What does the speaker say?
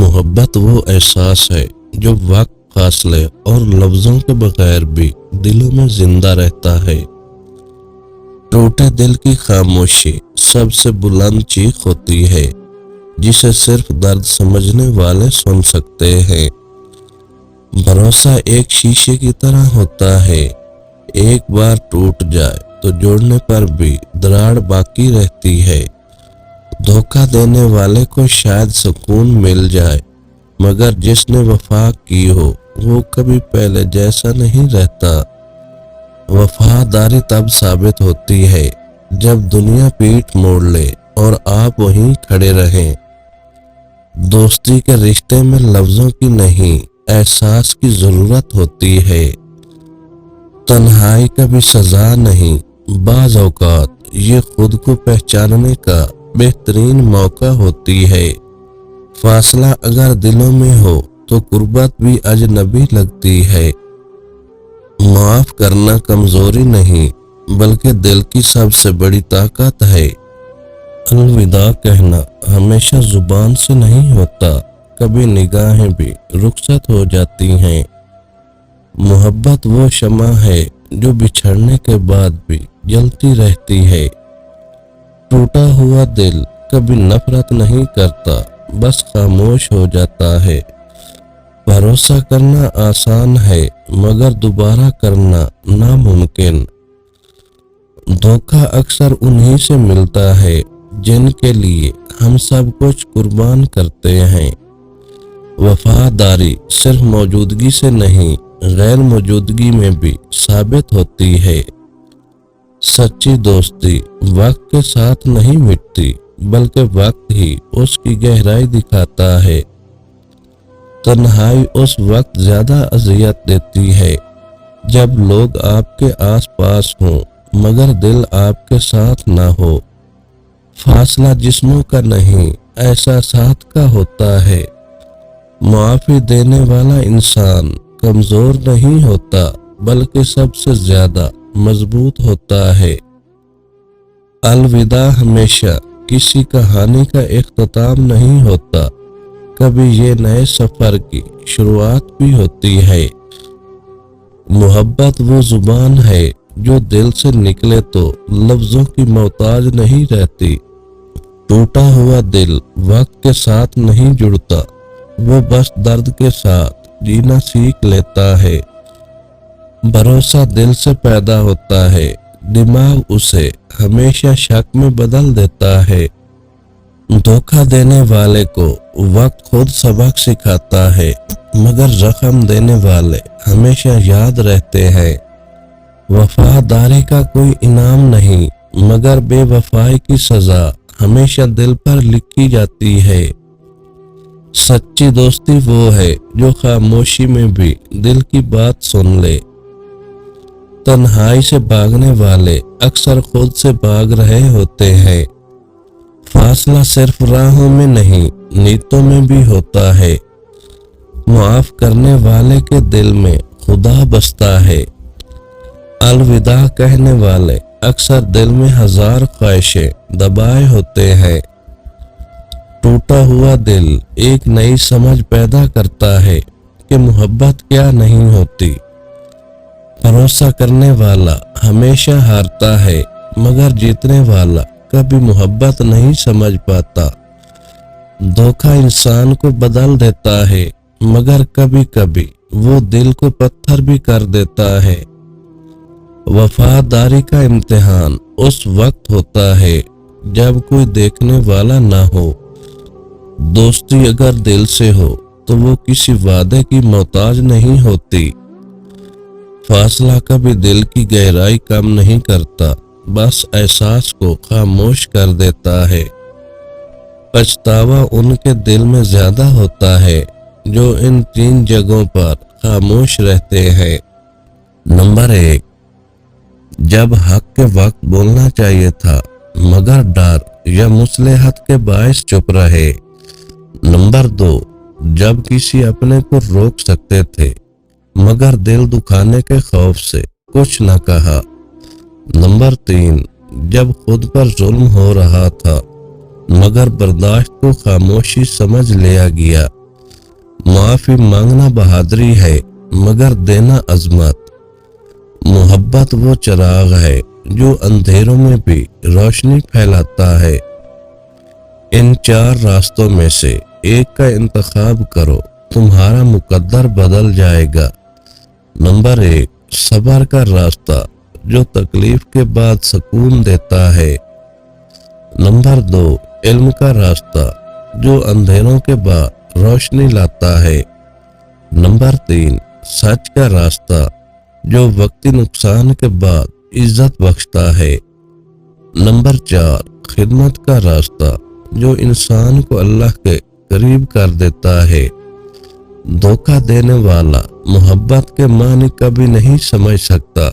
محبت وہ احساس ہے جو وقت، فاصلے اور لفظوں کے بغیر بھی دلوں میں زندہ رہتا ہے۔ ٹوٹے دل کی خاموشی سب سے بلند چیخ ہوتی ہے، جسے صرف درد سمجھنے والے سن سکتے ہیں۔ بھروسہ ایک شیشے کی طرح ہوتا ہے، ایک بار ٹوٹ جائے تو جوڑنے پر بھی دراڑ باقی رہتی ہے۔ دھوکہ دینے والے کو شاید سکون مل جائے، مگر جس نے وفا کی ہو وہ کبھی پہلے جیسا نہیں رہتا۔ وفاداری تب ثابت ہوتی ہے جب دنیا پیٹھ موڑ لے اور آپ وہیں کھڑے رہیں۔ دوستی کے رشتے میں لفظوں کی نہیں، احساس کی ضرورت ہوتی ہے۔ تنہائی کبھی سزا نہیں، بعض اوقات یہ خود کو پہچاننے کا بہترین موقع ہوتی ہے۔ فاصلہ اگر دلوں میں ہو تو غربت بھی اجنبی لگتی ہے۔ معاف کرنا کمزوری نہیں، بلکہ دل کی سب سے بڑی طاقت ہے۔ الوداع کہنا ہمیشہ زبان سے نہیں ہوتا، کبھی نگاہیں بھی رخصت ہو جاتی ہیں۔ محبت وہ شمع ہے جو بچھڑنے کے بعد بھی جلتی رہتی ہے۔ ٹوٹا ہوا دل کبھی نفرت نہیں کرتا، بس خاموش ہو جاتا ہے۔ بھروسہ کرنا آسان ہے، مگر دوبارہ کرنا ناممکن۔ دھوکہ اکثر انہی سے ملتا ہے جن کے لیے ہم سب کچھ قربان کرتے ہیں۔ وفاداری صرف موجودگی سے نہیں، غیر موجودگی میں بھی ثابت ہوتی ہے۔ سچی دوستی وقت کے ساتھ نہیں مٹتی، بلکہ وقت ہی اس کی گہرائی دکھاتا ہے۔ تنہائی اس وقت زیادہ اذیت دیتی ہے جب لوگ آپ کے آس پاس ہوں مگر دل آپ کے ساتھ نہ ہو۔ فاصلہ جسموں کا نہیں، احساسات کا ہوتا ہے۔ معافی دینے والا انسان کمزور نہیں ہوتا، بلکہ سب سے زیادہ مضبوط ہوتا ہے۔ الوداع ہمیشہ کسی کہانی کا اختتام نہیں ہوتا، کبھی یہ نئے سفر کی شروعات بھی ہوتی ہے۔ محبت وہ زبان ہے جو دل سے نکلے تو لفظوں کی محتاج نہیں رہتی۔ ٹوٹا ہوا دل وقت کے ساتھ نہیں جڑتا، وہ بس درد کے ساتھ جینا سیکھ لیتا ہے۔ بھروسہ دل سے پیدا ہوتا ہے، دماغ اسے ہمیشہ شک میں بدل دیتا ہے۔ دھوکہ دینے والے کو وقت خود سبق سکھاتا ہے، مگر زخم دینے والے ہمیشہ یاد رہتے ہیں۔ وفاداری کا کوئی انعام نہیں، مگر بے وفائی کی سزا ہمیشہ دل پر لکھی جاتی ہے۔ سچی دوستی وہ ہے جو خاموشی میں بھی دل کی بات سن لے۔ تنہائی سے بھاگنے والے اکثر خود سے بھاگ رہے ہوتے ہیں۔ فاصلہ صرف راہوں میں نہیں، نیتوں میں بھی ہوتا ہے۔ معاف کرنے والے کے دل میں خدا بستا ہے۔ الوداع کہنے والے اکثر دل میں ہزار خواہشیں دبائے ہوتے ہیں۔ ٹوٹا ہوا دل ایک نئی سمجھ پیدا کرتا ہے کہ محبت کیا نہیں ہوتی۔ بھروسہ کرنے والا ہمیشہ ہارتا ہے، مگر جیتنے والا کبھی محبت نہیں سمجھ پاتا۔ دھوکہ انسان کو بدل دیتا ہے، مگر کبھی کبھی وہ دل کو پتھر بھی کر دیتا ہے۔ وفاداری کا امتحان اس وقت ہوتا ہے جب کوئی دیکھنے والا نہ ہو۔ دوستی اگر دل سے ہو تو وہ کسی وعدے کی محتاج نہیں ہوتی۔ فاصلہ کبھی دل کی گہرائی کم نہیں کرتا، بس احساس کو خاموش کر دیتا ہے۔ پچھتاوا ان کے دل میں زیادہ ہوتا ہے جو ان 3 جگہوں پر خاموش رہتے ہیں۔ نمبر 1، جب حق کے وقت بولنا چاہیے تھا مگر ڈر یا مصلحت کے باعث چپ رہے۔ نمبر 2، جب کسی اپنے کو روک سکتے تھے مگر دل دکھانے کے خوف سے کچھ نہ کہا۔ نمبر 3، جب خود پر ظلم ہو رہا تھا مگر برداشت کو خاموشی سمجھ لیا گیا۔ معافی مانگنا بہادری ہے مگر دینا عظمت۔ محبت وہ چراغ ہے جو اندھیروں میں بھی روشنی پھیلاتا ہے۔ ان 4 راستوں میں سے ایک کا انتخاب کرو، تمہارا مقدر بدل جائے گا۔ نمبر 1، صبر کا راستہ جو تکلیف کے بعد سکون دیتا ہے۔ نمبر 2، علم کا راستہ جو اندھیروں کے بعد روشنی لاتا ہے۔ نمبر 3، سچ کا راستہ جو وقتی نقصان کے بعد عزت بخشتا ہے۔ نمبر 4، خدمت کا راستہ جو انسان کو اللہ کے قریب کر دیتا ہے۔ دھوکہ دینے والا محبت کے معنی کبھی نہیں سمجھ سکتا۔